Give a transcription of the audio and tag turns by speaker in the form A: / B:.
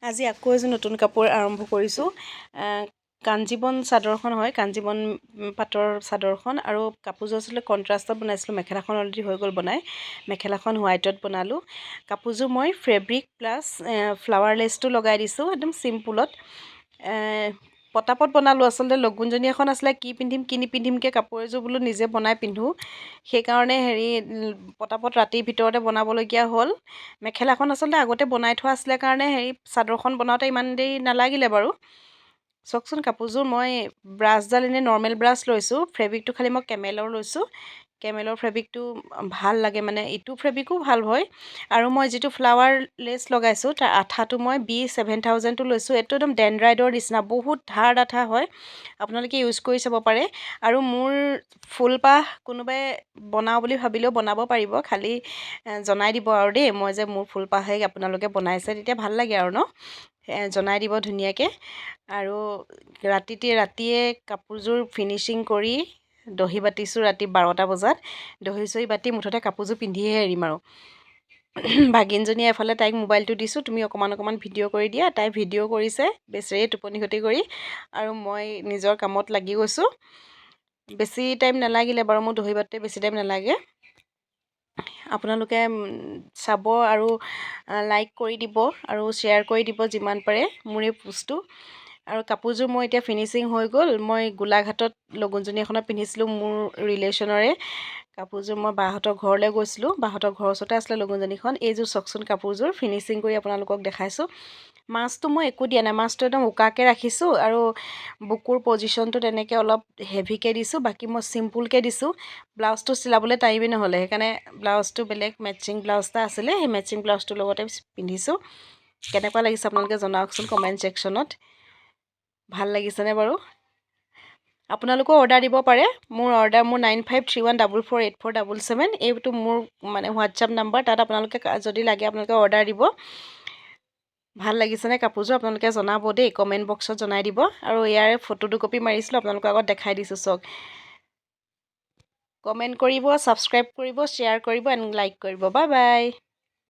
A: আজি আকৌ এযোৰ নতুন কাপোৰ আৰম্ভ কৰিছোঁ। কাঞ্জীবন চাদৰখন হয়, কাঞ্জীবন পাটৰ চাদৰখন, আৰু কাপোৰযোৰ আচলতে কণ্ট্ৰাষ্টত বনাইছিলোঁ। মেখেলাখন অলৰেডি হৈ গ'ল বনাই, মেখেলাখন হোৱাইটত বনালোঁ। কাপোৰযোৰ মই ফেব্ৰিক প্লাছ ফ্লাৱাৰ লেচটো লগাই দিছোঁ একদম চিম্পুলত। পটাপট বনালোঁ, আচলতে লগুণজনী এখন আছিলে, কি পিন্ধিম কি নিপিন্ধিমকৈ কাপোৰ এযোৰ বোলো নিজে বনাই পিন্ধোঁ। সেইকাৰণে পটাপট ৰাতিৰ ভিতৰতে বনাবলগীয়া হ'ল। মেখেলাখন আচলতে আগতে বনাই থোৱা আছিলে কাৰণে চাদৰখন বনাওঁতে ইমান দেৰি নালাগিলে বাৰু। চাওকচোন কাপোৰযোৰ মই ব্ৰাছডাল এনেই নৰ্মেল ব্ৰাছ লৈছোঁ, ফেব্ৰিকটো খালি মই কেমেলৰ লৈছোঁ। কেমেলৰ ফেব্ৰিকটো ভাল লাগে, মানে ইটো ফেব্ৰিকো ভাল হয়। আৰু মই যিটো ফ্লাৱাৰ লেচ লগাইছোঁ তাৰ আঠাটো মই B7000টো লৈছোঁ। এইটো একদম ডেনড্ৰাইডৰ নিচিনা বহুত ধাৰ আঠা হয়, আপোনালোকে ইউজ কৰি চাব পাৰে। আৰু মোৰ ফুলপাহ কোনোবাই বনাওঁ বুলি ভাবিলেও বনাব পাৰিব, খালি জনাই দিব আৰু দেই, মই যে মোৰ ফুলপাহে আপোনালোকে বনাইছে, তেতিয়া ভাল লাগে আৰু ন, জনাই দিব ধুনীয়াকৈ। আৰু ৰাতিয়ে কাপোৰযোৰ ফিনিচিং কৰি দহি বাতিছোঁ ৰাতি 12টা বজাত। দহি চহি বাতি মুঠতে কাপোৰযোৰ পিন্ধিহে এৰিম আৰু। ভাগিনজনীয়ে এফালে তাইক মোবাইলটো দিছোঁ, তুমি অকণমান ভিডিঅ' কৰি দিয়া। তাই ভিডিঅ' কৰিছে বেচেৰি টোপনি ক্ষতি কৰি, আৰু মই নিজৰ কামত লাগি গৈছোঁ। বেছি টাইম নালাগিলে বাৰু, মোৰ দহি বাতোতে বেছি টাইম নালাগে। আপোনালোকে চাব আৰু লাইক কৰি দিব আৰু শ্বেয়াৰ কৰি দিব যিমান পাৰে মোৰ এই পোষ্টটো। আৰু কাপোৰযোৰ মই এতিয়া ফিনিচিং হৈ গ'ল। মই গোলাঘাটত লগুণজনী এখনত পিন্ধিছিলোঁ মোৰ ৰিলেশ্যনৰে কাপোৰযোৰ। মই বাহঁতৰ ঘৰলৈ গৈছিলোঁ, বাহঁতৰ ঘৰৰ ওচৰতে আছিলে লগুণজনীখন। এইযোৰ চাওকচোন কাপোৰযোৰ ফিনিচিং কৰি আপোনালোকক দেখাইছোঁ। মাছটো মই একো দিয়া নাই, মাছটো একদম উকাকৈ ৰাখিছোঁ, আৰু বুকুৰ পজিশ্যনটো তেনেকৈ অলপ হেভিকৈ দিছোঁ, বাকী মই চিম্পুলকৈ দিছোঁ। ব্লাউজটো চিলাবলৈ টাইমেই নহ'লে, সেইকাৰণে ব্লাউজটো বেলেগ মেটচিং ব্লাউজ এটা আছিলে, সেই মেটচিং ব্লাউজটোৰ লগতে পিন্ধিছোঁ। কেনেকুৱা লাগিছে আপোনালোকে জনাওকচোন কমেণ্ট ছেকশ্যনত। ভাল লাগিছেনে বাৰু? আপোনালোকেও অৰ্ডাৰ দিব পাৰে। মোৰ 9531448477, এইটো মোৰ মানে হোৱাটছআপ নাম্বাৰ। তাত আপোনালোকে যদি লাগে আপোনালোকে অৰ্ডাৰ দিব। ভাল লাগিছেনে কাপোৰযোৰ আপোনালোকে জনাব দেই, কমেণ্ট বক্সত জনাই দিব। আৰু ইয়াৰে ফটো দুকপি মাৰিছিলোঁ, আপোনালোকৰ আগত দেখাই দিছোঁ চাওক। কমেণ্ট কৰিব, ছাবস্ক্ৰাইব কৰিব, শ্বেয়াৰ কৰিব এণ্ড লাইক কৰিব। Bye bye.